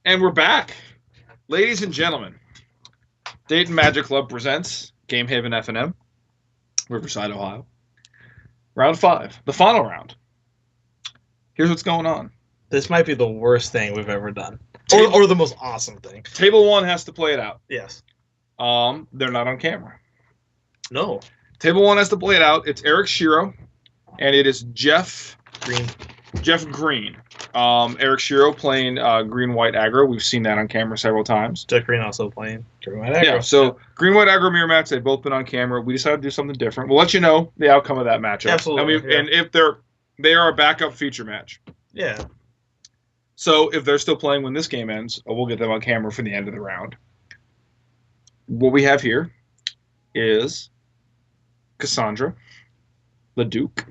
And we're back. Ladies and gentlemen, Dayton Magic Club presents Game Haven FNM, Riverside, Ohio. Round 5, the final round. Here's what's going on. This might be the worst thing we've ever done. Or the most awesome thing. Table 1 has to play it out. Yes. They're not on camera. No. Table 1 has to play it out. It's Eric Shiro, and it is Jeff Green. Eric Shiro playing green-white aggro. We've seen that on camera several times. Jeff Green also playing green-white aggro. Yeah, so green-white aggro mirror match, they've both been on camera. We decided to do something different. We'll let you know the outcome of that matchup. Absolutely. And if they are a backup feature match. Yeah. So if they're still playing when this game ends, we'll get them on camera for the end of the round. What we have here is Cassandra, LeDuc,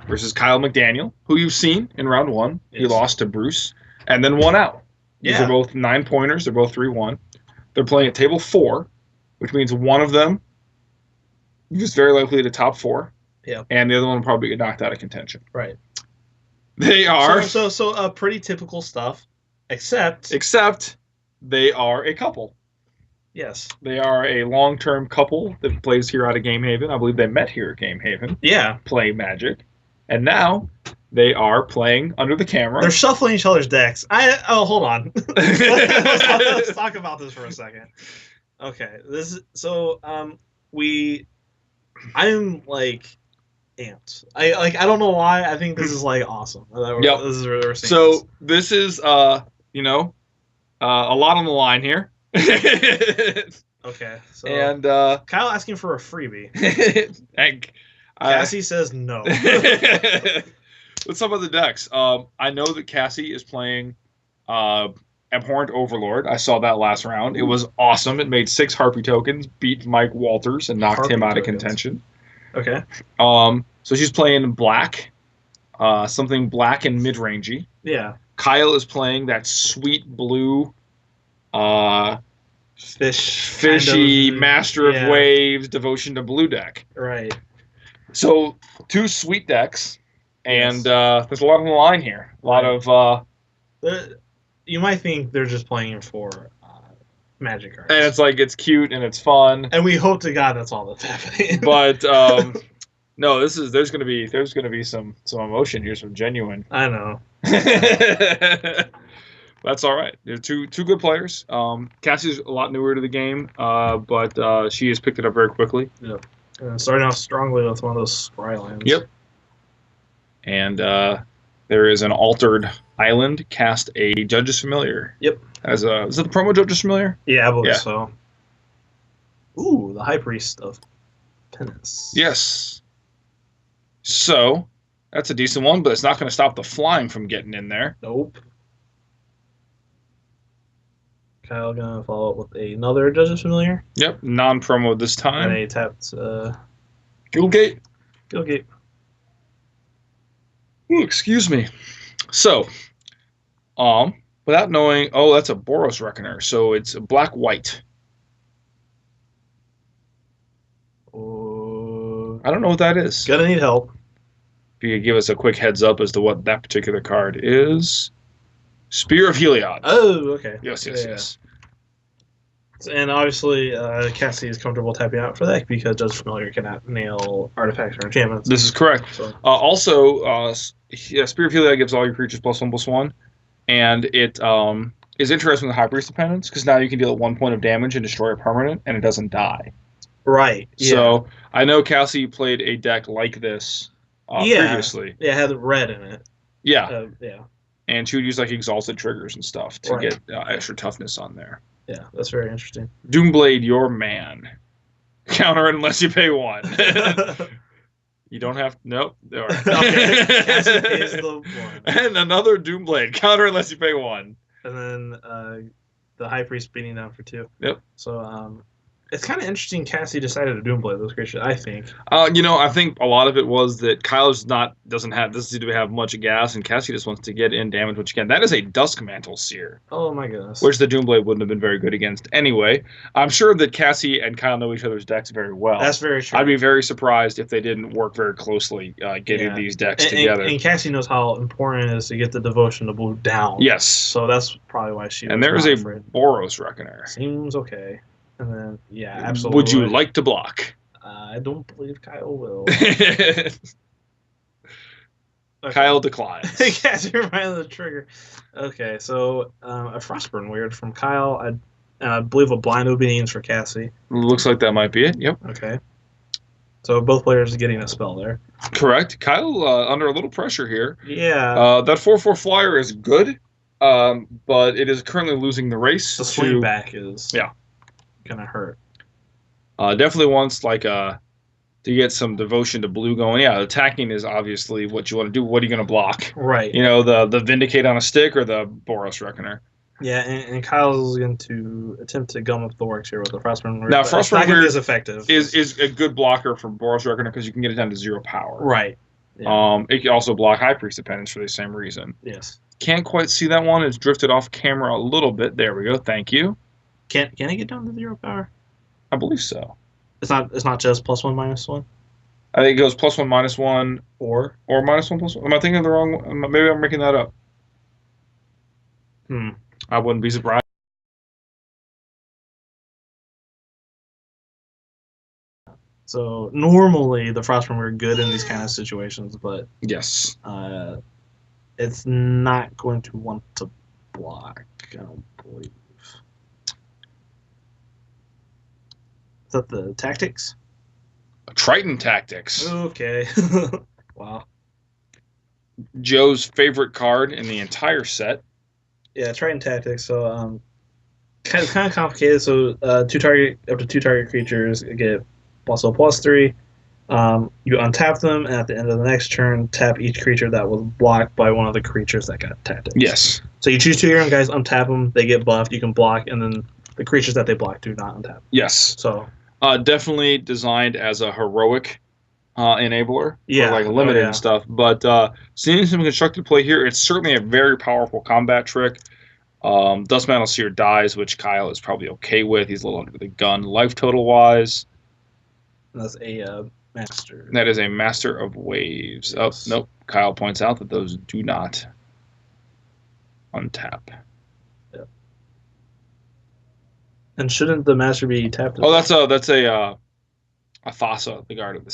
versus Kyle Macdaniel, who you've seen in round 1. Yes. He lost to Bruce and then won out. These are both 9-pointers. They're both 3-1. They're playing at table 4, which means one of them is very likely to top 4. Yeah. And the other one will probably get knocked out of contention. Right. They are so pretty typical stuff, except they are a couple. Yes. They are a long-term couple that plays here out of Game Haven. I believe they met here at Game Haven. Yeah. Play Magic. And now they are playing under the camera. They're shuffling each other's decks. Hold on. Let's talk about this for a second. Okay. I'm like amped. I don't know why. I think this is like awesome. Yep. This is really so this is a lot on the line here. Okay. So and Kyle asking for a freebie. Cassie says no. With some of the decks, I know that Cassie is playing Abhorrent Overlord. I saw that last round. It was awesome. It made 6 Harpy tokens, beat Mike Walters, and knocked him out of contention. Okay. So she's playing black, something black and mid-rangey. Yeah. Kyle is playing that sweet blue, fishy Master of Waves, Devotion to Blue deck. Right. So 2 sweet decks, and there's a lot on the line here. A lot of. You might think they're just playing for Magic cards, and it's like it's cute and it's fun, and we hope to God that's all that's happening. But no, there's gonna be some emotion here, some genuine. I know. That's all right. They're two good players. Cassie's a lot newer to the game, but she has picked it up very quickly. Yep. Starting off strongly with one of those Scrylands. Yep. And there is an altered island. Cast a Judge's Familiar. Yep. Is it the promo Judge's Familiar? Yeah, I believe so. Ooh, the High Priest of Penance. Yes. So that's a decent one, but it's not going to stop the flying from getting in there. Nope. Kyle gonna follow up with another Judge's Familiar. Yep, non-promo this time. And he tapped Guildgate. Guildgate. Ooh, excuse me. So, without knowing, that's a Boros Reckoner, so it's black-white. I don't know what that is. Gonna need help. If you could give us a quick heads up as to what that particular card is. Spear of Heliod. Oh, okay. Yes. And obviously, Cassie is comfortable tapping out for that because Judge Familiar cannot nail artifacts or enchantments. This is correct. So. Also, Spear of Heliod gives all your creatures +1/+1, and it is interesting with High Priest Dependence because now you can deal 1 point of damage and destroy a permanent, and it doesn't die. Right. Yeah. So I know Cassie played a deck like this previously. Yeah, it had red in it. Yeah. Yeah. And she would use like exalted triggers and stuff to get extra toughness on there. Yeah, that's very interesting. Doomblade, your man. Counter it unless you pay 1. You don't have. Nope. All right. Okay. Cassie pays the 1. And another Doomblade. Counter unless you pay 1. And then the High Priest beating down for 2. Yep. So It's kind of interesting Cassie decided to Doomblade those creatures, I think. I think a lot of it was that Kyle's doesn't have much gas, and Cassie just wants to get in damage which can. That is a Dusk Mantle Seer, Oh my goodness. which the Doomblade wouldn't have been very good against anyway. I'm sure that Cassie and Kyle know each other's decks very well. That's very true. I'd be very surprised if they didn't work very closely getting these decks together. And Cassie knows how important it is to get the Devotion to Blue down. Yes. So that's probably why she. And there is a Boros Reckoner. Seems okay. And then, yeah, absolutely. Would you like to block? I don't believe Kyle will. Kyle declines. Cassie reminded the trigger. Okay, so a Frostburn Weird from Kyle. I believe a Blind Obedience for Cassie. Looks like that might be it. Yep. Okay. So both players are getting a spell there. Correct. Kyle under a little pressure here. Yeah. That 4/4 flyer is good, but it is currently losing the race. The swing back is gonna hurt. Definitely wants to get some Devotion to Blue going. Yeah, attacking is obviously what you want to do. What are you going to block? Right. The Vindicate on a stick or the Boros Reckoner. Yeah, and Kyle's going to attempt to gum up the works here with the Frostburn Weird. Now, Frostburn Weird is effective. Is a good blocker for Boros Reckoner because you can get it down to 0 power. Right. Yeah. It can also block High Priest of Penance for the same reason. Yes. Can't quite see that one. It's drifted off camera a little bit. There we go. Thank you. Can it get down to 0 power? I believe so. It's not just +1 -1. I think it goes +1 -1 or -1 +1. Am I thinking of the wrong one? Maybe I'm making that up. I wouldn't be surprised. So normally the Frostburn are good in these kind of situations, but yes, it's not going to want to block. I don't believe. Is that the tactics? Triton Tactics. Okay. Wow. Joe's favorite card in the entire set. Yeah, Triton Tactics. So kind of complicated. So up to 2 target creatures get +0/+3. You untap them, and at the end of the next turn, tap each creature that was blocked by one of the creatures that got tactics. Yes. So you choose 2 of your own guys, untap them, they get buffed, you can block, and then the creatures that they block do not untap. Yes. So definitely designed as a heroic enabler. Yeah. For limited and stuff. But seeing some constructed play here, it's certainly a very powerful combat trick. Dust Mantle Seer dies, which Kyle is probably okay with. He's a little under the gun life total wise. That's a master. That is a Master of Waves. Yes. Oh, nope. Kyle points out that those do not untap. Yep. And shouldn't the master be tapped? Oh, that's a Thassa, the god of the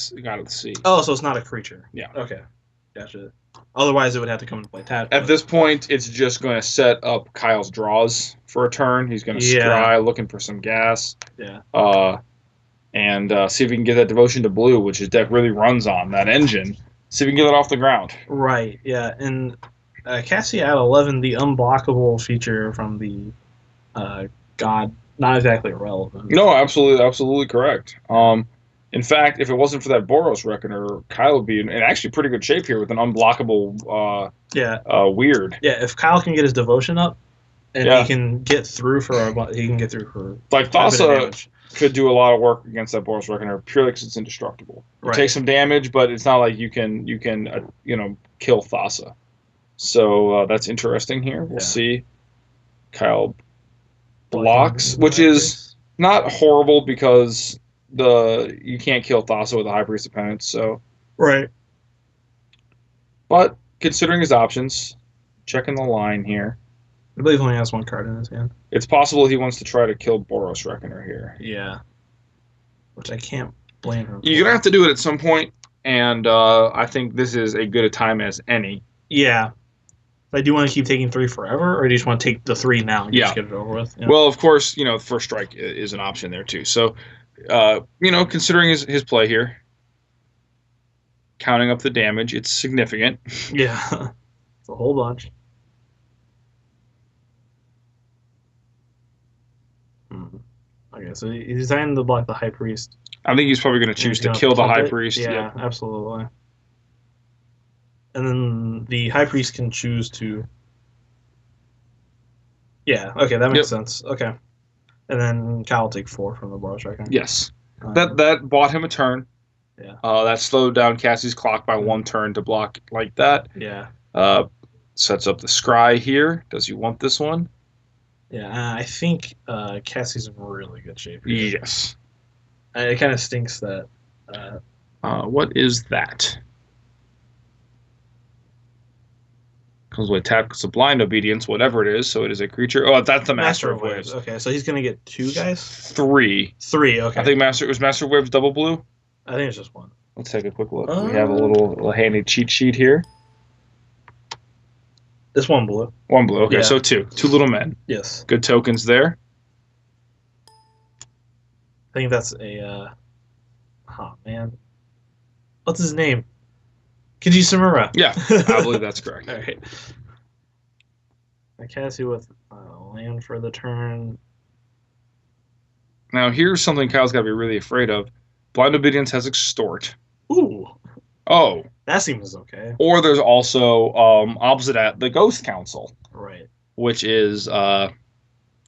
sea. Oh, so it's not a creature. Yeah. Okay. Gotcha. Otherwise, it would have to come into play tapped. At this point, it's just going to set up Kyle's draws for a turn. He's going to scry, looking for some gas. Yeah. And see if we can get that Devotion to Blue, which his deck really runs on, that engine. See if we can get it off the ground. Right, yeah. And Cassie at 11, the unblockable feature from the god, not exactly irrelevant. No, absolutely correct. In fact, if it wasn't for that Boros Reckoner, Kyle would be in actually pretty good shape here with an unblockable weird. Yeah, if Kyle can get his Devotion up, and he can get through for like Thassa could do a lot of work against that Boros Reckoner purely because it's indestructible. Right. Take some damage, but it's not like you can kill Thassa. So that's interesting here. We'll see. Kyle blocks, which is not horrible because you can't kill Thassa with a High Priest of Penance. So right. But considering his options, checking the line here. I believe he only has 1 card in his hand. It's possible he wants to try to kill Boros Reckoner here. Yeah. Which I can't blame him. You're going to have to do it at some point, and I think this is as good a time as any. Yeah. Like, do you want to keep taking 3 forever, or do you just want to take the 3 now and just get it over with? Yeah. Well, of course, first strike is an option there, too. So, considering his play here, counting up the damage, it's significant. Yeah. It's a whole bunch. Okay, so he's deciding to block the High Priest. I think he's probably going to choose to kill the High Priest. Yeah, absolutely. And then the High Priest can choose to... Yeah, okay, that makes sense. Okay. And then Kyle will take 4 from the Boros Reckoner. Yes. That bought him a turn. Yeah. That slowed down Cassie's clock by 1 turn to block like that. Yeah. Sets up the scry here. Does he want this one? Yeah, I think Cassie's in really good shape here. Yes. It kind of stinks that... what is that? Comes with tap, it's a blind obedience, whatever it is. So it is a creature. Oh, that's the Master of Waves. Okay, so he's going to get 2 guys? 3. 3, okay. I think Master of Waves double blue. I think it's just 1. Let's take a quick look. We have a little handy cheat sheet here. This 1 blue. 1 blue. Okay, Yeah. so 2. 2 little men. Yes. Good tokens there. I think that's a... oh, man. What's his name? Kiji Samura. Yeah, I believe that's correct. All right. Cassie with land for the turn. Now, here's something Kyle's got to be really afraid of. Blind Obedience has Extort. Ooh. Oh. That seems okay. Or there's also opposite at the Ghost Council. Right. Which is really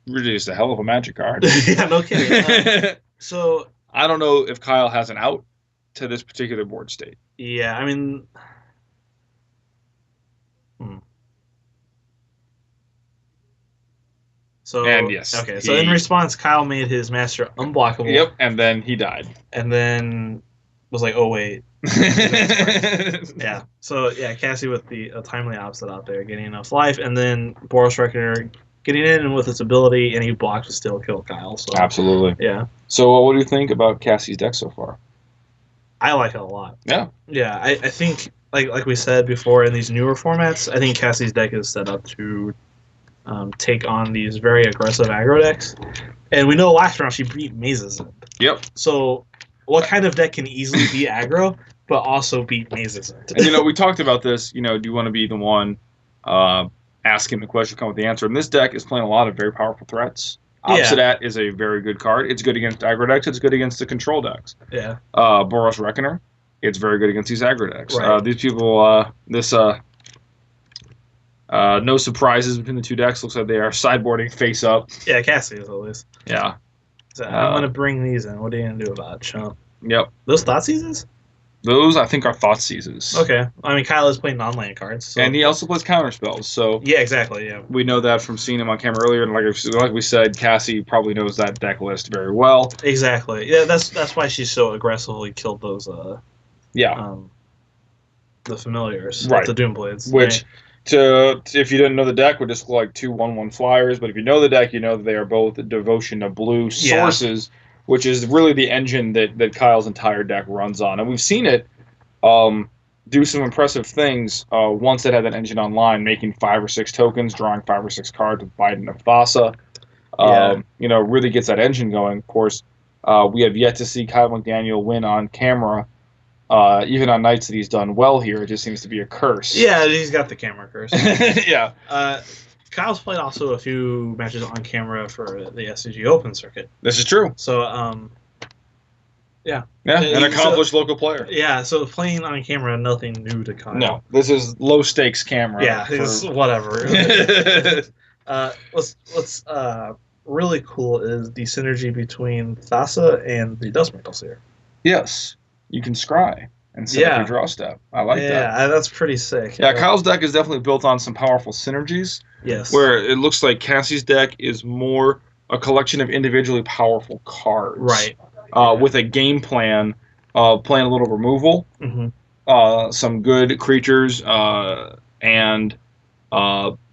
just a hell of a magic card. Yeah, no kidding. So I don't know if Kyle has an out to this particular board state. Yeah, I mean... So, and yes. Okay, so in response, Kyle made his master unblockable. Yep, and then he died. And then was like, oh, wait. Yeah. So, yeah, Cassie with the timely opposite out there, getting enough life. And then Boros Reckoner getting in and with its ability, and he blocked to still kill Kyle. So absolutely. Yeah. So what do you think about Cassie's deck so far? I like it a lot. Yeah. Yeah, I think, like we said before, in these newer formats, I think Cassie's deck is set up to take on these very aggressive aggro decks. And we know last round she beat Mazes. Yep. So what kind of deck can easily be aggro, but also beat Mazes? And, we talked about this, do you want to be the one asking the question, come with the answer? And this deck is playing a lot of very powerful threats. Opposite at is a very good card. It's good against aggro decks. It's good against the control decks. Yeah. Boros Reckoner, it's very good against these aggro decks. Right. These people, no surprises between the two decks. Looks like they are sideboarding face up. Yeah, Cassie is at least. Yeah. So I'm going to bring these in. What are you going to do about it, chump? Yep. Those Thought Seizes? Those, I think, are Thought Seizes. Okay. I mean, Kyle is playing non-land cards. So. And he also plays counter spells. So yeah, exactly. Yeah. We know that from seeing him on camera earlier. And like we said, Cassie probably knows that deck list very well. Exactly. Yeah, that's why she so aggressively killed those. The familiars. Right. The Doomblades. Which, if you didn't know the deck, would just look like 2 1/1 flyers. But if you know the deck, you know that they are both Devotion to Blue sources. Yeah. Which is really the engine that Kyle's entire deck runs on. And we've seen it do some impressive things once it had that engine online, making 5 or 6 tokens, drawing 5 or 6 cards with Biden of Thassa. Really gets that engine going. Of course, we have yet to see Kyle Macdaniel win on camera. Even on nights that he's done well here, it just seems to be a curse. Yeah, he's got the camera curse. Yeah. Kyle's played also a few matches on camera for the SCG Open circuit. This is true. So, yeah. Yeah, an accomplished local player. Yeah, so playing on camera, nothing new to Kyle. No, this is low stakes camera. Yeah, it's whatever. What's really cool is the synergy between Thassa and the Dust Mantles here. Yes, you can scry and set up your draw step. I like that. Yeah, that's pretty sick. Yeah, Kyle's deck is definitely built on some powerful synergies. Yes. Where it looks like Cassie's deck is more a collection of individually powerful cards. Right. With a game plan, playing a little removal, some good creatures, and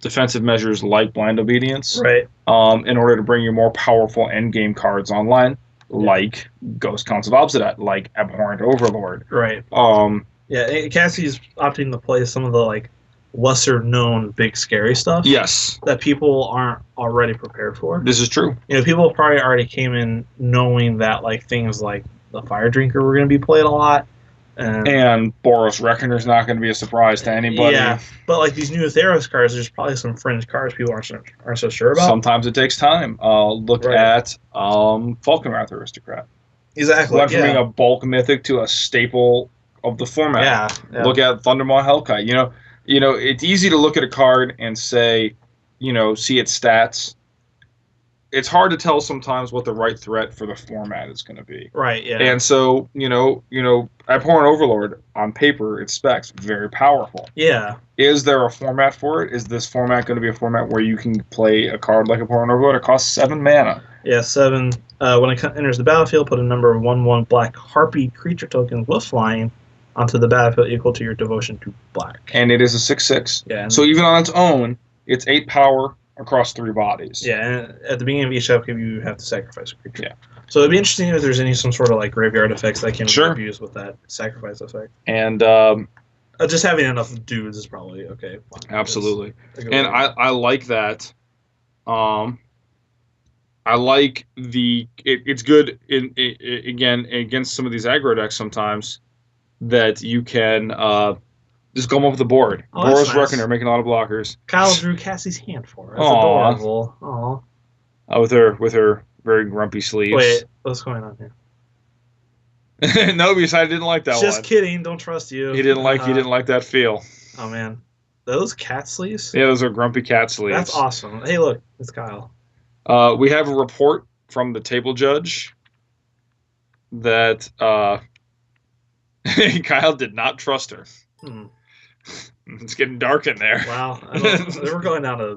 defensive measures like Blind Obedience. Right. In order to bring your more powerful endgame cards online, like Ghost Council of Obsidian, like Abhorrent Overlord. Right. Cassie's opting to play some of the lesser known big scary stuff. Yes. That people aren't already prepared for. This is true. People probably already came in knowing that things like the Fire Drinker were going to be played a lot. And Boros Reckoner is not going to be a surprise to anybody. Yeah, but these new Theros cards, there's probably some fringe cards people aren't so sure about. Sometimes it takes time. Look at Falconwrath Aristocrat. Exactly. Went from being a bulk mythic to a staple of the format. Yeah. Look at Thundermaw Hellkite. It's easy to look at a card and say, see its stats, it's hard to tell sometimes what the right threat for the format is going to be. Right. Yeah. And so, Abhorrent Overlord on paper, its specs very powerful. Yeah. Is there a format for it? Is this format going to be a format where you can play a card like Abhorrent Overlord? It costs 7 mana. Yeah, 7. When it enters the battlefield, put a number of 1/1 black harpy creature tokens with flying onto the battlefield equal to your devotion to black. And it is a 6/6. Yeah. So even on its own, it's 8 power across 3 bodies. Yeah, and at the beginning of each upkeep, you have to sacrifice a creature. Yeah. So it'd be interesting if there's some sort of like graveyard effects that can Sure. be used with that sacrifice effect. And just having enough dudes is probably okay. Fine. absolutely. And I like that. I like it's good again against some of these aggro decks sometimes that you can just come up with the board. Oh, that's Boros nice. Reckoner making a lot of blockers. Kyle drew Cassie's hand for her. That's Aw. adorable. Aw. With her very grumpy sleeves. Wait, what's going on here? No, because I didn't like that Just one. kidding. Don't trust you. He didn't like that feel. Oh man, those cat sleeves. Yeah, those are grumpy cat sleeves. That's awesome. Hey, look, it's Kyle. We have a report from the table judge that Kyle did not trust her. It's getting dark in there. Wow, we're going down a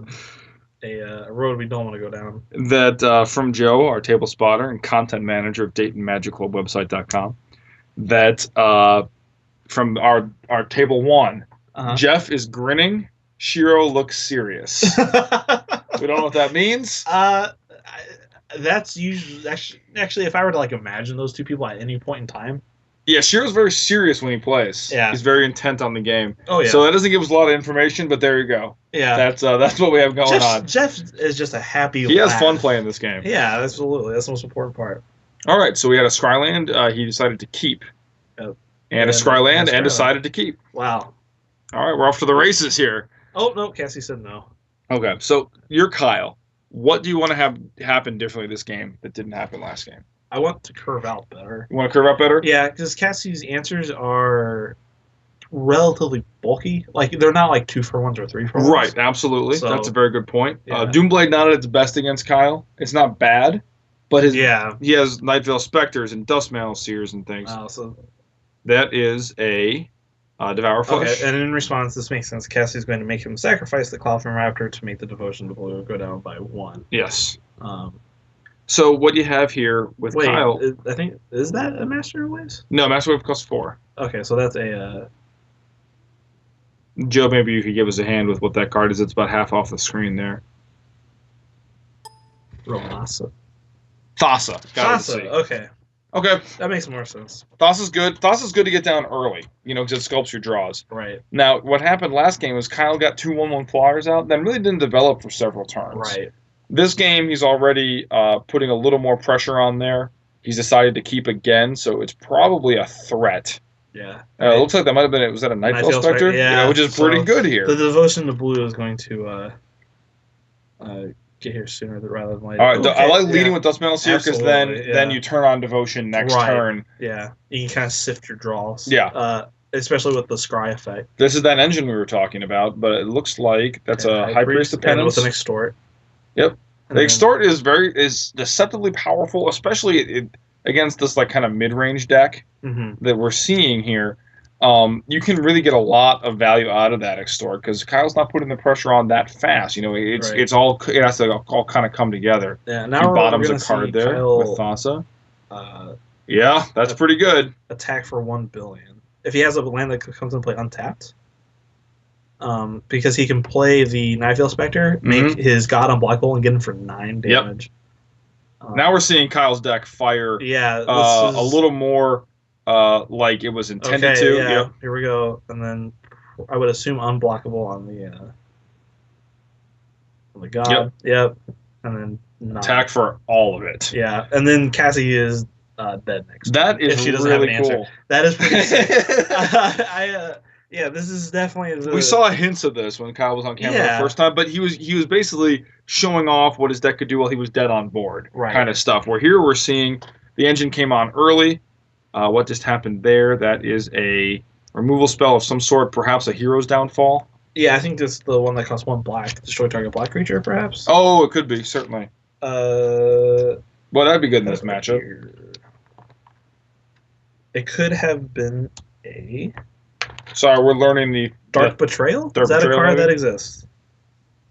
road we don't want to go down. That from Joe, our table spotter and content manager of Dayton Magic Club website.com, that from our table 1, Jeff is grinning. Shiro looks serious. We don't know what that means. That's usually actually if I were to like imagine those two people at any point in time. Yeah, Shiro's very serious when he plays. Yeah. He's very intent on the game. Oh yeah. So that doesn't give us a lot of information, but there you go. Yeah. That's what we have going on. Jeff is just a happy He has lad. fun playing this game. Yeah, absolutely. That's the most important part. All right, so we had a Scryland. He decided to keep. Yep. And a Scryland and decided to keep. Wow. All right, we're off to the races here. Oh, no, Cassie said no. Okay, so you're Kyle. What do you want to have happen differently this game that didn't happen last game? I want to curve out better. You want to curve out better? Yeah, because Cassie's answers are relatively bulky. Like, they're not like 2-for-1s or 3-for-1s. Right, absolutely. So, that's a very good point. Yeah. Doomblade not at its best against Kyle. It's not bad, but he has Night Veil Specters and Dustmantle Seers and things. So that is a Devour Flesh. Okay, and in response, this makes sense. Cassie's going to make him sacrifice the Cloudfin Raptor to make the Devotion to Blue go down by 1. Yes. So what you have here with Kyle... I think... Is that a Master Waves? No, Master Wave costs 4. Okay, so that's a... Joe, maybe you could give us a hand with what that card is. It's about half off the screen there. Romasa. Thassa. Thassa, okay. Okay. That makes more sense. Thassa's good. Thassa's good to get down early, because it sculpts your draws. Right. Now, what happened last game was Kyle got 2 1/1 flyers out, then really didn't develop for several turns. Right. This game, he's already putting a little more pressure on there. He's decided to keep again, so it's probably a threat. Yeah. It looks like that might have been, was that a Night Veil Spectre? Yeah. Which is pretty good here. The Devotion to Blue is going to get here sooner rather than later. All right, I like leading with Dustmantle Seer because Absolutely, then you turn on Devotion next turn. Yeah. You can kind of sift your draws. Yeah. Especially with the Scry effect. This is that engine we were talking about, but it looks like that's a High Priest of Penance. With an Extort. Yep. The Extort is deceptively powerful, especially against this like kind of mid-range deck that we're seeing here. You can really get a lot of value out of that Extort because Kyle's not putting the pressure on that fast. It has to all kind of come together. Yeah. Now he bottoms a card there Kyle, with Thassa. Yeah, that's pretty good. Attack for 1 billion. If he has a land that comes into play untapped. Because he can play the Night Veil Spectre, make his God unblockable, and get him for 9 damage. Yep. Now we're seeing Kyle's deck fire a little more like it was intended to. Yeah. Yep. Here we go. And then I would assume unblockable on the God. Yep. And then 9. Attack for all of it. Yeah. And then Cassie is dead next. That is if she doesn't really have an cool. Answer. That is pretty sick. Yeah, this is definitely. We saw hints of this when Kyle was on camera the first time, but he was basically showing off what his deck could do while he was dead on board, kind of stuff. Where here we're seeing the engine came on early. What just happened there? That is a removal spell of some sort, perhaps a Hero's Downfall. Yeah, I think this is the one that costs 1 black. Destroy target black creature, perhaps. Oh, it could be, certainly. Well, that'd be good in this matchup. It could have been a Sorry, we're learning the Dark Betrayal. Dark Is that Betrayal, a card maybe? that exists?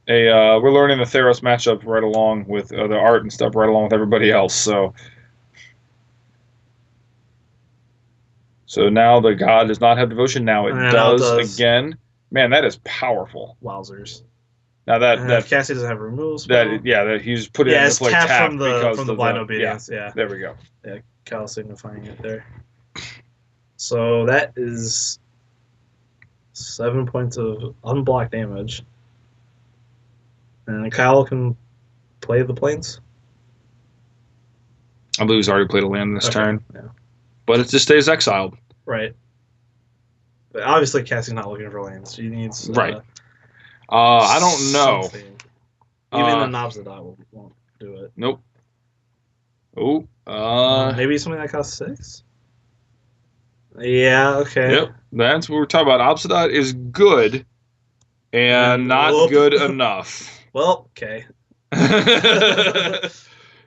We're learning the Theros matchup right along with the art and stuff right along with everybody else. So now the god does not have devotion. Now it does again. Man, that is powerful. Wowzers. Now that Cassie doesn't have removal spell. that he's put it into play tap from because the blind obedience. Yeah. There we go. Yeah, Kyle signifying it there. So that is 7 points of unblocked damage. And Kyle can play the planes. I believe he's already played a land this turn. Yeah. But it just stays exiled. Right. But obviously Cassie's not looking for lands. She needs right. I don't know. Something. Even the Nobzadot won't do it. Nope. Oh. Maybe something that costs 6? Yeah, okay. Yep. That's what we're talking about. Obsidian is good and not good enough. Well, okay.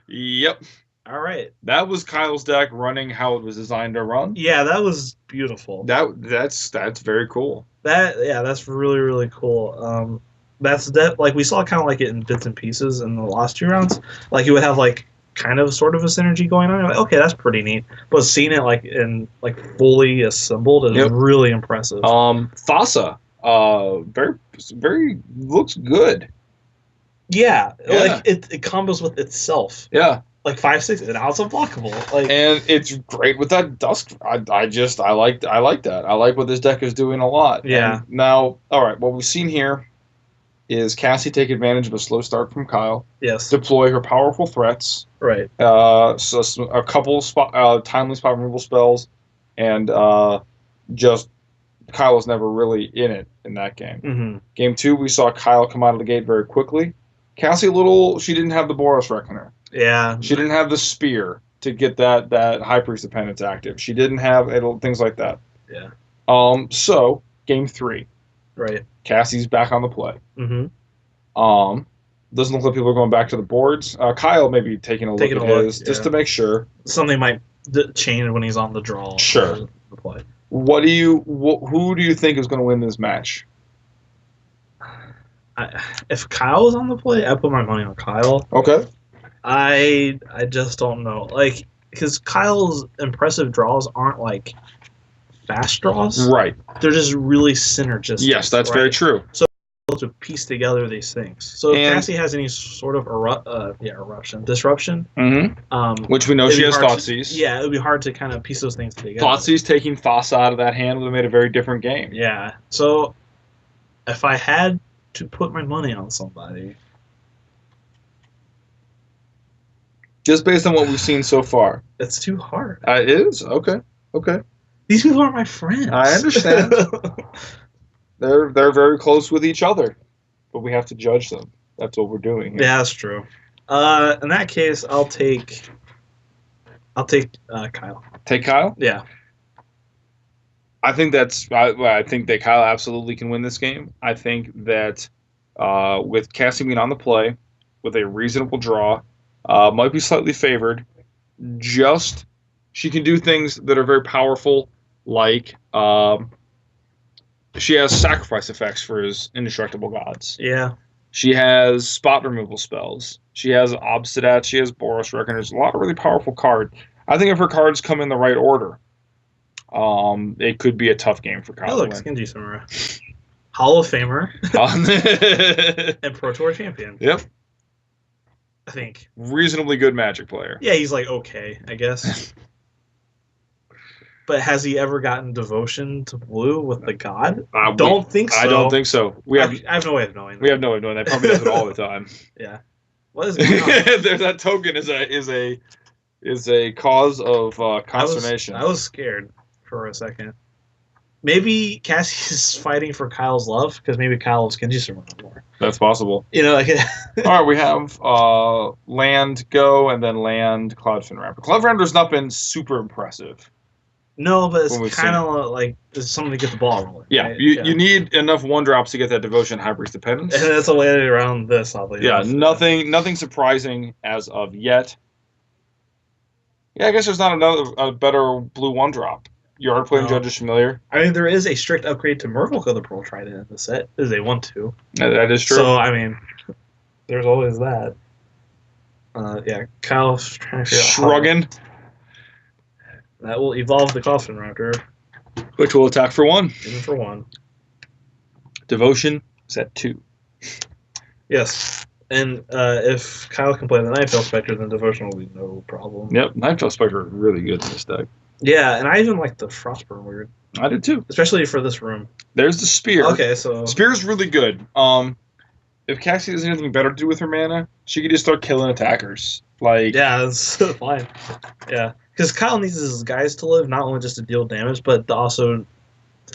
Yep. All right. That was Kyle's deck running how it was designed to run. Yeah, that was beautiful. That's very cool. That's really, really cool. That's like we saw kind of like it in bits and pieces in the last 2 rounds. Like you would have like kind of sort of a synergy going on. You're like, okay, that's pretty neat. But seeing it like in like fully assembled is really impressive. Thassa, very looks good. Yeah, like it combos with itself. Yeah. Like 5/6, and now it's unblockable. Like, and it's great with that dusk. I like that. I like what this deck is doing a lot. Yeah. And now, all right, what we've seen here is Cassie take advantage of a slow start from Kyle. Yes. Deploy her powerful threats. Right. So a couple timely spot removal spells, and just Kyle was never really in it in that game. Mm-hmm. Game 2, we saw Kyle come out of the gate very quickly. Cassie she didn't have the Boros Reckoner. Yeah. She didn't have the spear to get that High Priest dependence active. She didn't have things like that. Yeah. So game 3. Right. Cassie's back on the play. Mm-hmm. Doesn't look like people are going back to the boards. Kyle may be taking a look at his just to make sure. Something might change when he's on the draw. Sure. The play. Who do you think is going to win this match? If Kyle was on the play, I put my money on Kyle. Okay. I just don't know, like, because Kyle's impressive draws aren't like fast draws, right? They're just really synergistic. Yes, that's very true. So to piece together these things. So if Cassie has any sort of disruption, which we know she has Thoughtseize. Yeah, it would be hard to kind of piece those things together. Thoughtseize taking Thassa out of that hand would have made a very different game. Yeah. So if I had to put my money on somebody, just based on what we've seen so far, it's too hard. It is? Okay. These people aren't my friends. I understand. They're very close with each other, but we have to judge them. That's what we're doing here. Yeah, that's true. In that case, I'll take Kyle. Take Kyle? Yeah. I think I think that Kyle absolutely can win this game. I think that with Cassie being on the play, with a reasonable draw, might be slightly favored. Just she can do things that are very powerful, like she has sacrifice effects for his indestructible gods. Yeah. She has spot removal spells. She has Obsidat. She has Boros Reckoners. A lot of really powerful cards. I think if her cards come in the right order, it could be a tough game for Kyle. Look, Skinji Samura. Hall of Famer. And Pro Tour champion. Yep. I think. Reasonably good Magic player. Yeah, he's like okay, I guess. But has he ever gotten devotion to blue with the god? I don't think so. I don't think so. I have no way of knowing that. We have no way of knowing that. Probably does it all the time. Yeah. What is going on? There's that token is a cause of consternation. I was scared for a second. Maybe Cassie's fighting for Kyle's love because maybe Kyle loves Genji Samura more. That's possible. You know, like all right, we have land go and then land Cloudfin Raptor. Cloudfin Raptor's not been super impressive No, but it's When we've kind of like it's something to get the ball rolling. Yeah, right? you need enough 1-drops to get that devotion high priest dependence. And it's a way around this, oddly Yeah, enough. nothing surprising as of yet. Yeah, I guess there's not a better blue 1-drop. Yard Plane No. Judge is familiar. I mean, there is a strict upgrade to Merfolk of the Pearl Trident in the set, if they want to. That is true. So, I mean, there's always that. Yeah, Kyle's trying to figure out Shrugging, that will evolve the Coffin Raptor, which will attack for 1. even for 1. Devotion is at 2. Yes. And if Kyle can play the Nightfell Spectre, then Devotion will be no problem. Yep, Nightfell Spectre is really good in this deck. Yeah, and I even like the Frostburn Weird. I did too. Especially for this room. There's the Spear. Okay, so... Spear's really good. If Cassie has anything better to do with her mana, she could just start killing attackers. Like, yeah, that's fine. Yeah, because Kyle needs his guys to live, not only just to deal damage, but to also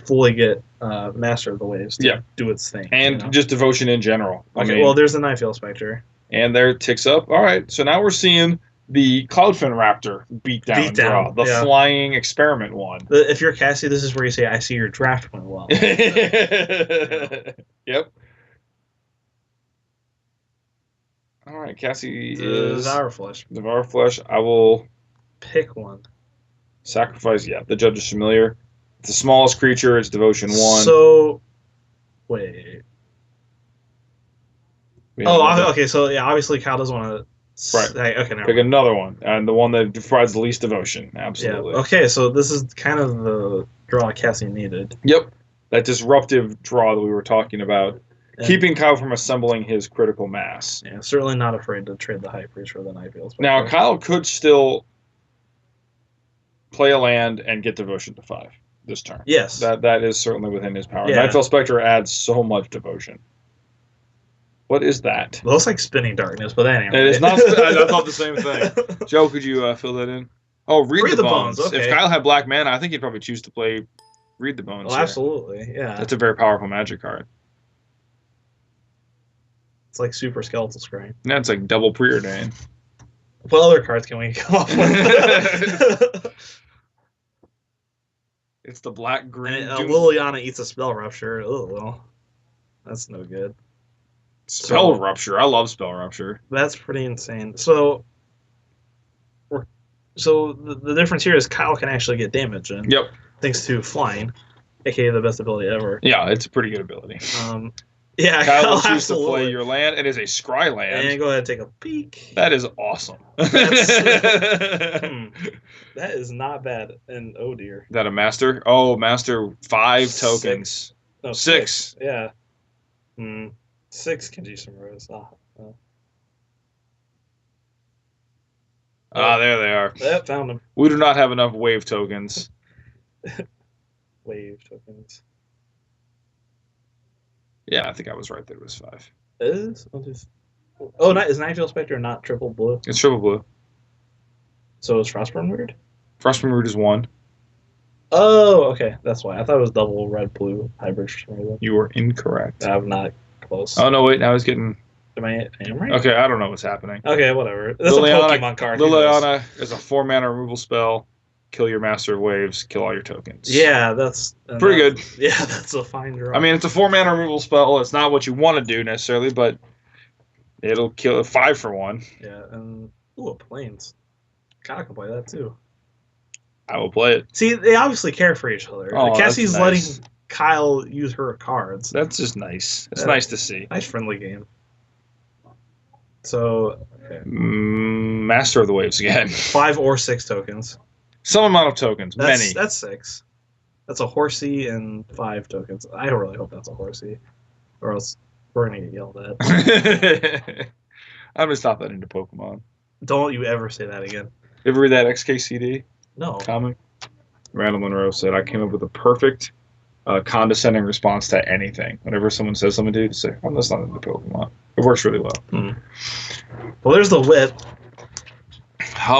fully get Master of the Waves to do its thing. And just Devotion in general. Okay, I mean, well, there's the Nightfell Spectre. And there it ticks up. All right, so now we're seeing the Cloudfin Raptor beatdown draw, the flying experiment one. If you're Cassie, this is where you say, I see your draft went well. Yep. All right, Cassie The is Devourflesh. Devourflesh. I will pick one. Sacrifice, the Judge is familiar. It's the smallest creature, it's Devotion 1. So, wait. Okay, so obviously Kyle doesn't want to... Right. Okay, pick another one, and the one that provides the least devotion. Absolutely. Yeah. Okay, so this is kind of the draw Cassie needed. Yep. That disruptive draw that we were talking about. And keeping Kyle from assembling his critical mass. Yeah, certainly not afraid to trade the High Priest for the Nightfell Spectre. Now, Kyle could still play a land and get devotion to 5 this turn. Yes. That is certainly within his power. Yeah. Nightfell Spectre adds so much devotion. What is that? It looks like Spinning Darkness, but anyway. It is not. I thought the same thing. Joe, could you fill that in? Oh, Read the Bones. Okay. If Kyle had black mana, I think he'd probably choose to play Read the Bones. Oh, absolutely, yeah. That's a very powerful magic card. It's like Super Skeletal Scrying. Yeah, it's like double preordain. What other cards can we come up with? It's the black-green. Liliana eats a Spell Rupture. Oh, well. That's no good. Spell Rupture. I love Spell Rupture. That's pretty insane. So the difference here is Kyle can actually get damage in. Yep. Thanks to Flying, aka the best ability ever. Yeah, it's a pretty good ability. Yeah, Kyle will choose to play your land. It is a scry land. And go ahead and take a peek. That is awesome. That is not bad. And oh dear. Is that a master? Oh, master 5 tokens. No, 6. Yeah. 6 can do some rows. There they are. Yep, found them. We do not have enough wave tokens. Wave tokens. Yeah, I think I was right. There was 5. Is Nightfell Spectre not triple blue? It's triple blue. So is Frostburn Weird? Frostburn Weird is 1. Oh, okay. That's why. I thought it was double red-blue hybrid for some reason. You were incorrect. I'm not close. Oh, no, wait. Now he's getting... Am I right? Okay, I don't know what's happening. Okay, whatever. That's a Pokemon card. Liliana is a 4-mana removal spell. Kill your Master of Waves. Kill all your tokens. Yeah, that's... Pretty good. Yeah, that's a fine draw. I mean, it's a 4-mana removal spell. It's not what you want to do, necessarily, but it'll kill 5 for 1. Yeah, and... Ooh, a Plains. Kyle can play that, too. I will play it. See, they obviously care for each other. Oh, Cassie's letting Kyle use her cards. That's just nice. It's nice to see. Nice friendly game. So, okay. Master of the Waves again. 5 or 6 tokens. Some amount of tokens. Many. That's 6. That's a Horsey and 5 tokens. I really hope that's a Horsey. Or else we're going to get yelled at. I'm going to stop that into Pokemon. Don't you ever say that again. You ever read that XKCD? No. Comic? Randall Monroe said, I came up with a perfect condescending response to anything. Whenever someone says something to you, to say, oh, that's not into Pokemon. It works really well. Well, there's the whip.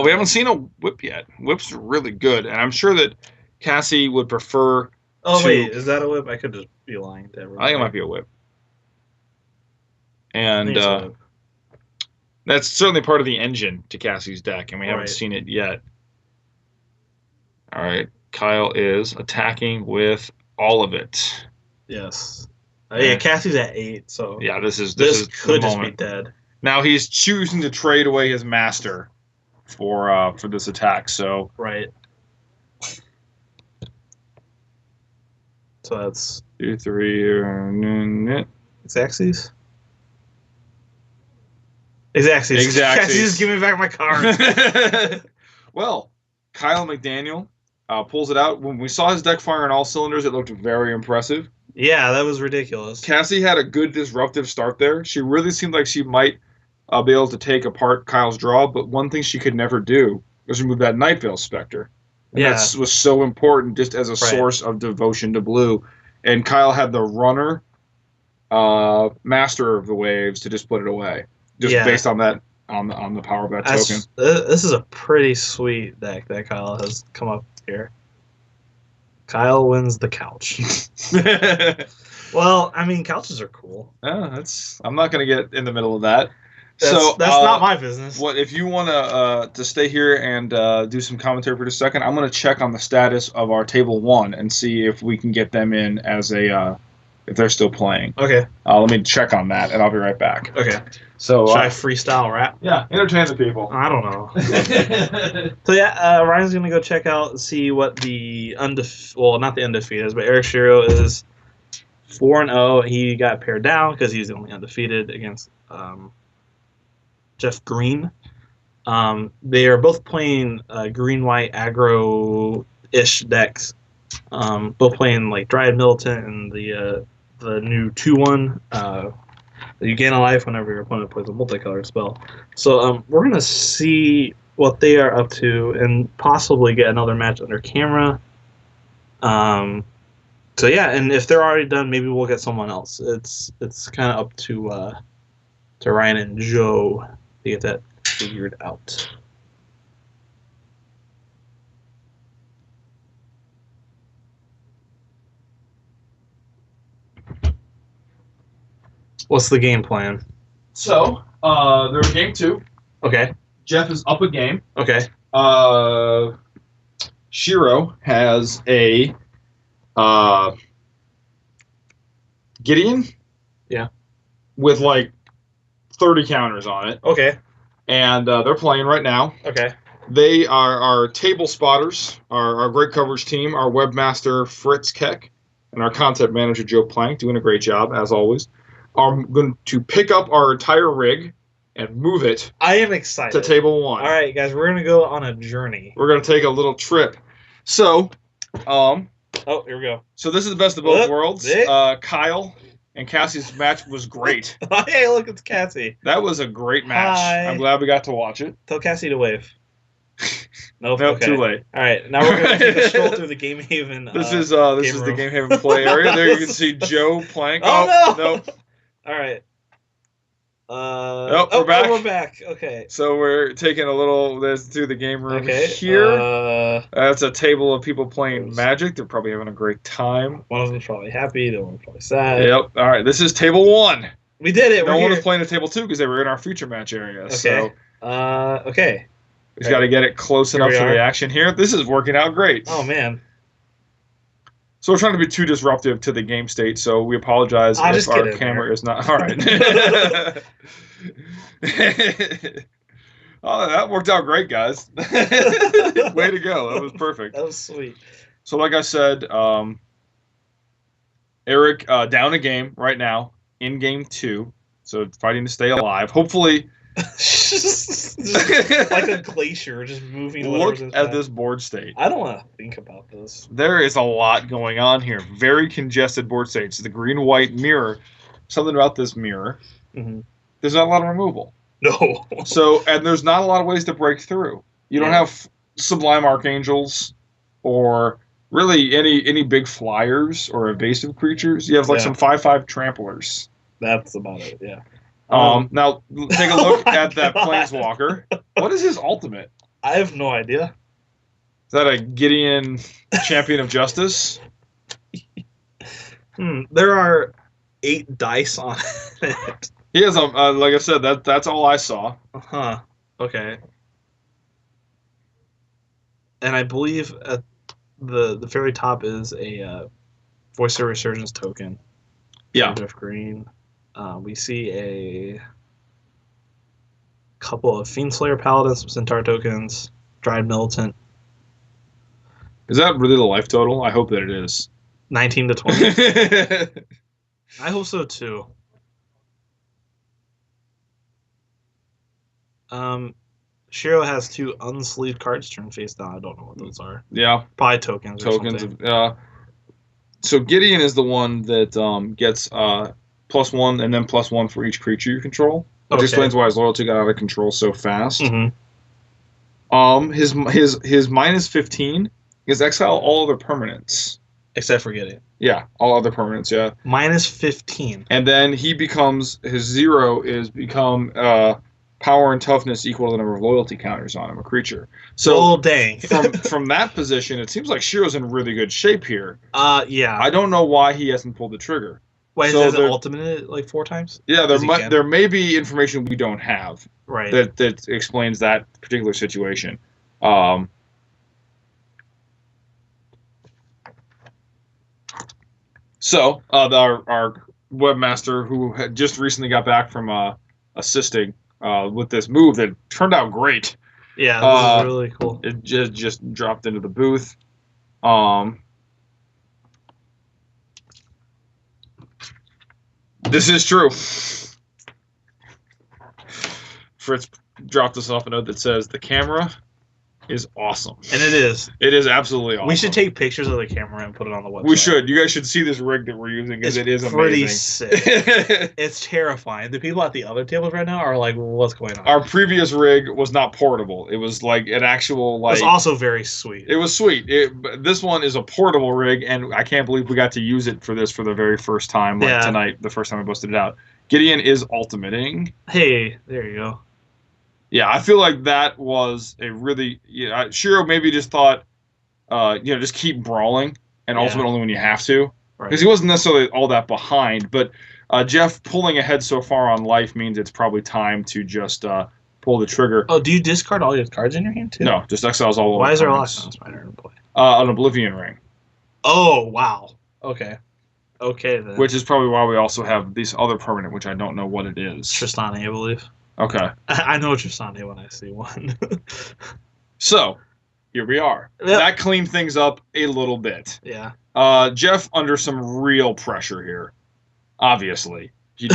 We haven't seen a whip yet. Whip's really good, and I'm sure that Cassie would prefer wait, is that a whip? I could just be lying to everyone. I think it might be a whip. And that's certainly part of the engine to Cassie's deck, and we haven't seen it yet. All right. Kyle is attacking with all of it. Yes. Yeah, Cassie's at 8, so yeah, this is could the just be moment. dead. Now he's choosing to trade away his master for this attack. So right. So that's 2, 3. Exacxies. Exacxies. Just give me back my card. Well, Kyle Macdaniel pulls it out. When we saw his deck fire on all cylinders, it looked very impressive. Yeah, that was ridiculous. Cassie had a good disruptive start there. She really seemed like she might be able to take apart Kyle's draw, but one thing she could never do was remove that Night Veil Spectre. And that was so important just as a source of devotion to blue. And Kyle had the runner, Master of the Waves, to just put it away. Just based on that, on the power of that token. This is a pretty sweet deck that Kyle has come up here. Kyle wins the couch. Well, I mean, couches are cool. Yeah, I'm not going to get in the middle of that. That's not my business. What if you want to stay here and do some commentary for just a second? I'm going to check on the status of our table 1 and see if we can get them in as a if they're still playing. Okay. Let me check on that, and I'll be right back. Okay. So should I freestyle rap? Yeah, entertain the people. I don't know. So yeah, Ryan's gonna go check out and see what the not the undefeated is, but Eric Shiro is 4-0. He got paired down because he's the only undefeated against Jeff Green. They are both playing green-white aggro-ish decks. Both playing like Dryad Militant and the new 2/1. You gain a life whenever your opponent plays a multicolored spell. So we're gonna see what they are up to and possibly get another match under camera. So yeah, and if they're already done, maybe we'll get someone else. It's kind of up to Ryan and Joe to get that figured out. What's the game plan? So, they're in game 2. Okay. Jeff is up a game. Okay. Shiro has a Gideon. Yeah. With like 30 counters on it. Okay. And they're playing right now. Okay. They are our table spotters, our great coverage team, our webmaster Fritz Keck, and our content manager Joe Plank, doing a great job as always. Are going to pick up our entire rig and move it. I am excited. To table 1. All right, guys, we're going to go on a journey. We're going to take a little trip. So, oh, here we go. So this is the best of both worlds. Kyle and Cassie's match was great. Hey, look, it's Cassie. That was a great match. Hi. I'm glad we got to watch it. Tell Cassie to wave. Nope, okay. Too late. All right, now we're going to take a stroll through the Game Haven. This is the Game Haven play area. There you can see Joe Plank. Oh no! Nope. All right. We're back. We're back. Okay. So we're taking a little through the game room here. That's a table of people playing Magic. They're probably having a great time. One of them's probably happy. The other one's probably sad. Yep. All right. This is table 1. We did it. No one was playing at table 2 because they were in our future match area. Okay. So, okay. We've got to get it close enough to the action here. This is working out great. Oh man. So we're trying to be too disruptive to the game state, so we apologize if our camera is not... All right. Oh, that worked out great, guys. Way to go. That was perfect. That was sweet. So like I said, Eric down a game right now in game 2, so fighting to stay alive. Hopefully... just like a glacier, just moving. Look at this board state. I don't want to think about this. There is a lot going on here. Very congested board state. It's the green-white mirror. Something about this mirror. Mm-hmm. There's not a lot of removal. No. And there's not a lot of ways to break through. You don't have Sublime Archangels or really any big flyers or evasive creatures. You have like some 5/5 tramplers. That's about it. Yeah. Now take a look at that Planeswalker. What is his ultimate? I have no idea. Is that a Gideon Champion of Justice? There are 8 dice on it. He has like I said, that's all I saw. Okay. And I believe the very top is a Voice of Resurgence token. Yeah. Jeff Green. We see a couple of Fiendslayer Paladins, some Centaur tokens, Dried Militant. Is that really the life total? I hope that it is. 19 to 20. I hope so too. Shiro has 2 unsleeved cards turned face down. I don't know what those are. Yeah. Probably tokens or something. So Gideon is the one that gets +1 and then +1 for each creature you control, which explains why his loyalty got out of control so fast. Mm-hmm. His -15 is exile all other permanents. Except for Gideon. Yeah, all other permanents, yeah. -15. And then he becomes, his 0 is become power and toughness equal to the number of loyalty counters on him, a creature. So dang. from that position, it seems like Shiro's in really good shape here. Yeah. I don't know why he hasn't pulled the trigger. Why So is it there- ultimate like 4 times? Yeah, there may be information we don't have Right. that explains that particular situation. So our webmaster, who had just recently got back from assisting with this move that turned out great, Yeah, this is really cool. it just dropped into the booth. This is true. Fritz dropped us off a note that says the camera is awesome. And it is. It is absolutely awesome. We should take pictures of the camera and put it on the website. We should. You guys should see this rig that we're using because it is pretty amazing. Sick. It's terrifying. The people at the other tables right now are like, what's going on? Our previous rig was not portable. It was like an actual like. It's also very sweet. It was sweet. This one is a portable rig, and I can't believe we got to use it for this for the very first time tonight. The first time I busted it out. Gideon is ultimating. Hey, there you go. Yeah, I feel like that was a really Shiro maybe just thought, just keep brawling and ultimate only when you have to, because he wasn't necessarily all that behind. But Jeff pulling ahead so far on life means it's probably time to just pull the trigger. Oh, do you discard all your cards in your hand too? No, just exiles all. Why is there a Lockdown Spider in play? An Oblivion Ring. Oh wow. Okay then. Which is probably why we also have this other permanent, which I don't know what it is. Tristani, I believe. Okay. I know Tristani when I see one. So, here we are. Yep. That cleaned things up a little bit. Yeah. Jeff under some real pressure here. Obviously. He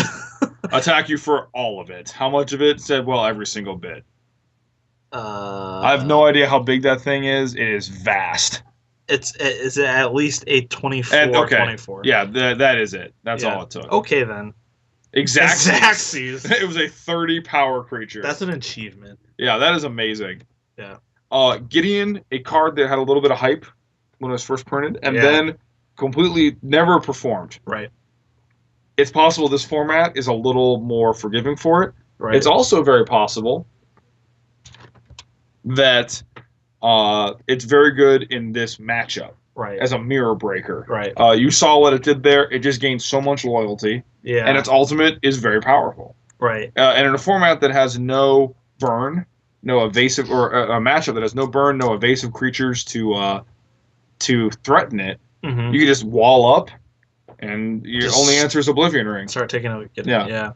attack you for all of it. How much of it? Said, well, every single bit. I have no idea how big that thing is. It is vast. It's at least a 24. 24. Yeah, that is it. That's all it took. Okay, then. Exacxies. It was a 30 power creature. That's an achievement. Yeah, that is amazing. Yeah. Gideon, a card that had a little bit of hype when it was first printed, and then completely never performed. Right. It's possible this format is a little more forgiving for it. Right. It's also very possible that it's very good in this matchup. Right. As a mirror breaker. Right. You saw what it did there. It just gained so much loyalty. Yeah. And its ultimate is very powerful. Right. And in a format that has no burn, no evasive, or a matchup that has no burn, no evasive creatures to threaten it, you can just wall up, and your only answer is Oblivion Ring. Start taking out Gideon. Yeah.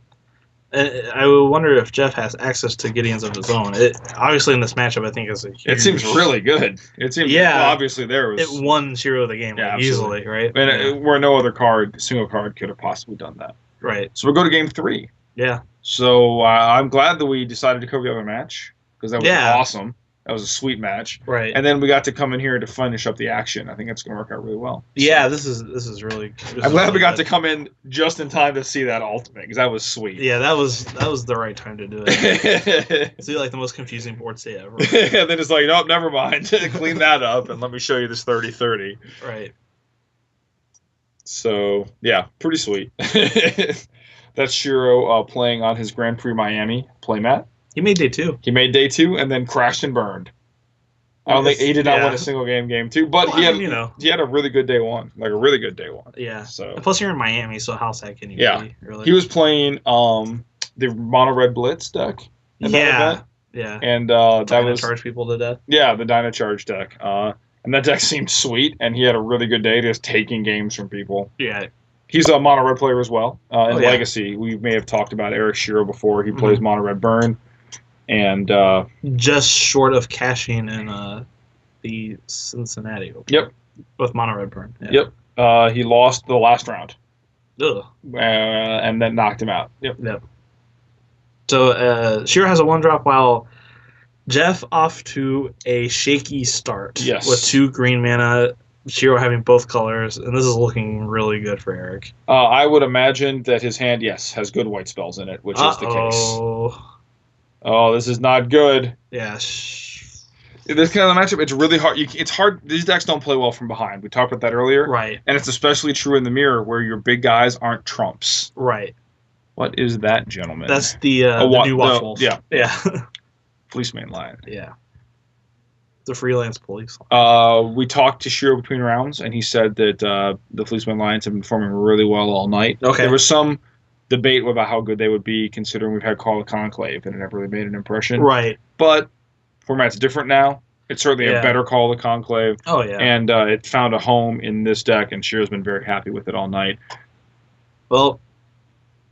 And I wonder if Jeff has access to Gideons of his own. Obviously, in this matchup, I think is a huge... It seems really good. It seems obviously there was... It won Shiro the game easily, right? And where no other single card could have possibly done that. Right. So we'll go to game 3. Yeah. So I'm glad that we decided to cover the other match, because that was awesome. That was a sweet match. Right. And then we got to come in here to finish up the action. I think that's going to work out really well. Yeah, this is really... I'm glad we got to come in just in time to see that ultimate, because that was sweet. Yeah, that was the right time to do it. See, like the most confusing board state ever. And then it's like, nope, never mind. Clean that up, and let me show you this 30-30. Right. So, yeah, pretty sweet. That's Shiro playing on his Grand Prix Miami playmat. He made day 2. He made day 2 and then crashed and burned. I don't think he did not win a single game 2, but he had a really good day 1, like a really good day 1. Yeah. So plus you're in Miami, so how sad can you be? Really? He was playing the Mono Red Blitz deck. Yeah. And that was charge people to death. Yeah, the Dyna Charge deck. And that deck seemed sweet, and he had a really good day just taking games from people. Yeah. He's a mono red player as well. In yeah. Legacy, we may have talked about Eric Shiro before. He plays mono red burn, and just short of cashing in the Cincinnati Open. Yep. With mono red burn. Yeah. Yep. He lost the last round. Ugh. And then knocked him out. Yep. So Shiro has a 1-drop while Jeff off to a shaky start. Yes. With 2 green mana. Shiro having both colors, and this is looking really good for Eric. I would imagine that his hand, has good white spells in it, which is the case. Oh, this is not good. Yeah. This kind of matchup, it's really hard. It's hard. These decks don't play well from behind. We talked about that earlier. Right. And it's especially true in the mirror where your big guys aren't trumps. Right. What is that, gentlemen? That's the new Watch Wolf. Yeah. Yeah. Policeman Lion. Yeah. The freelance police. We talked to Shiro between rounds, and he said that the Policeman Lions have been performing really well all night. Okay. There was some debate about how good they would be, considering we've had Call of Conclave, and it never really made an impression. Right. But format's different now. It's certainly a better Call of Conclave. Oh, yeah. And it found a home in this deck, and Shiro's been very happy with it all night. Well,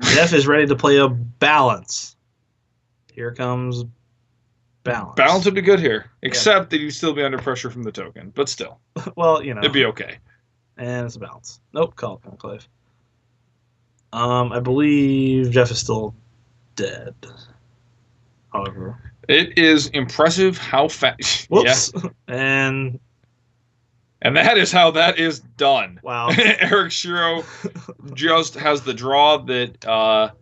Jeff is ready to play a balance. Here comes balance. Balance would be good here, except that you'd still be under pressure from the token. But still. Well, it'd be okay. And it's a balance. Nope, Call of Conclave. I believe Jeff is still dead. However. It is impressive how fast. Whoops. Yeah. And that is how that is done. Wow. Eric Shiro just has the draw that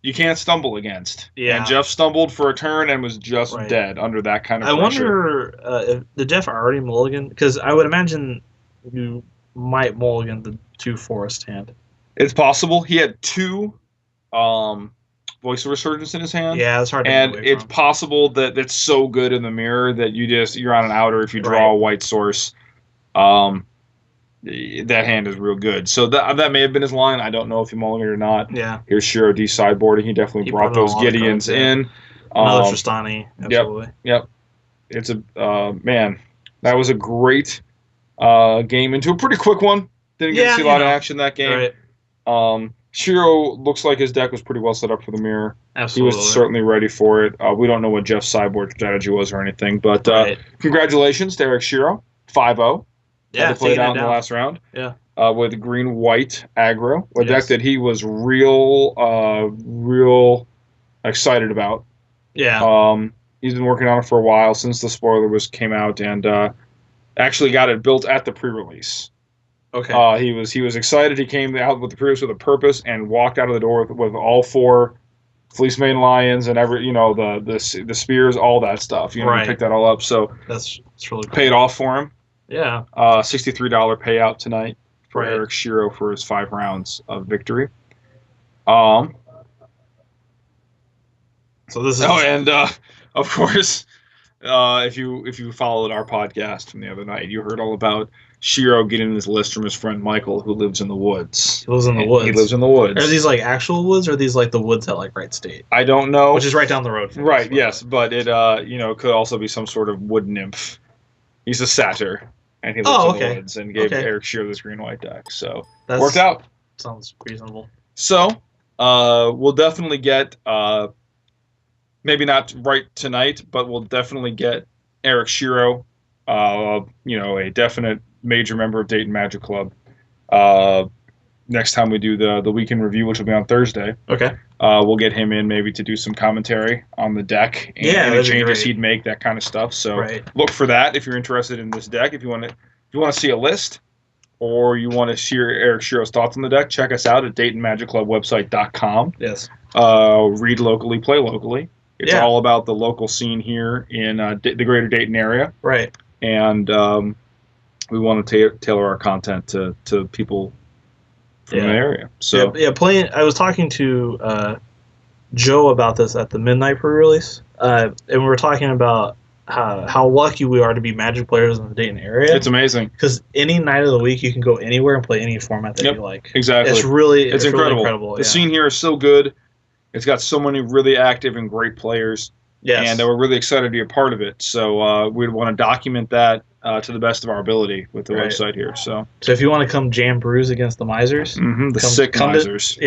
you can't stumble against. Yeah. And Jeff stumbled for a turn and was just dead under that kind of pressure. I wonder if did Jeff already mulligan? Because I would imagine you might mulligan the 2 forest hand. It's possible. He had 2 Voice of Resurgence in his hand. Yeah, it's hard to and it's possible that it's so good in the mirror that you're on an outer if you draw a white source. That hand is real good. So that may have been his line. I don't know if he mulliganed or not. Yeah. Here's Shiro D sideboarding. He definitely brought those Gideons in. Another Tristani. Absolutely. Yep. It's a man. That was a great game into a pretty quick one. Didn't get to see a lot of action that game. Right. Shiro looks like his deck was pretty well set up for the mirror. Absolutely. He was certainly ready for it. We don't know what Jeff's sideboard strategy was or anything, but congratulations to Eric Shiro, 5-0. Yeah, they played out in the last round. Yeah. With green-white aggro, a deck that he was real excited about. Yeah. He's been working on it for a while since the spoiler came out, and actually got it built at the pre-release. Okay. He was excited. He came out with the pre-release with a purpose and walked out of the door with all 4 Fleecemane Lions and the spears, all that stuff. He picked that all up. So that's really cool. Paid off for him. Yeah. $63 payout tonight for Eric Shiro for his 5 rounds of victory. So this is and of course, if you followed our podcast from the other night, you heard all about Shiro getting this list from his friend Michael, who lives in the woods. He lives in the woods. He lives in the woods. Are these like actual woods, or are these like the woods at like Wright State? I don't know. Which is right down the road. Right. Yes, but it could also be some sort of wood nymph. He's a satyr, and he lives in the woods, and gave Eric Shiro this green-white deck. So worked out. Sounds reasonable. So we'll definitely get maybe not right tonight, but we'll definitely get Eric Shiro, a definite major member of Dayton Magic Club. Next time we do the weekend review, which will be on Thursday. Okay. We'll get him in maybe to do some commentary on the deck and any changes he'd make, that kind of stuff. So look for that if you're interested in this deck. If you want to see a list, or you want to hear Eric Shiro's thoughts on the deck, check us out at DaytonMagicClubwebsite.com. Yes. Read locally, play locally. It's all about the local scene here in the greater Dayton area. Right. And we want to tailor our content to people from the area. So playing. I was talking to Joe about this at the midnight pre-release, and we were talking about how lucky we are to be Magic players in the Dayton area. It's amazing because any night of the week you can go anywhere and play any format that you like. Exactly. It's incredible. The scene here is so good. It's got so many really active and great players. Yes. And we're really excited to be a part of it. So we'd want to document that to the best of our ability with the Right. website here. So if you want to come jam brews against the misers, the sick misers.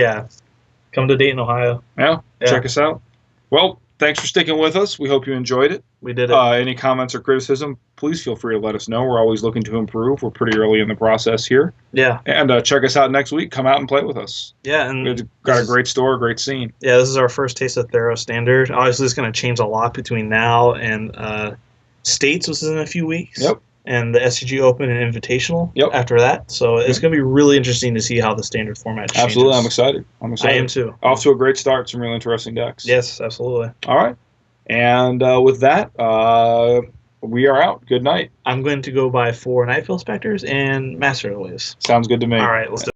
Come to Dayton, Ohio. Yeah, check us out. Well, thanks for sticking with us. We hope you enjoyed it. We did it. Any comments or criticism, please feel free to let us know. We're always looking to improve. We're pretty early in the process here. Yeah. And check us out next week. Come out and play with us. Yeah, and we've got a great store, great scene. Yeah, this is our first taste of Thero Standard. Obviously, it's going to change a lot between now and States, which is in a few weeks. Yep. And the SCG Open and Invitational Yep. after that. So it's going to be really interesting to see how the standard format changes. Absolutely. I'm excited. I am too. Off to a great start. Some really interesting decks. Yes, absolutely. All right. And with that, we are out. Good night. I'm going to go buy 4 Nightfield Specters and Master of the Waves. Sounds good to me. All right, let's do it.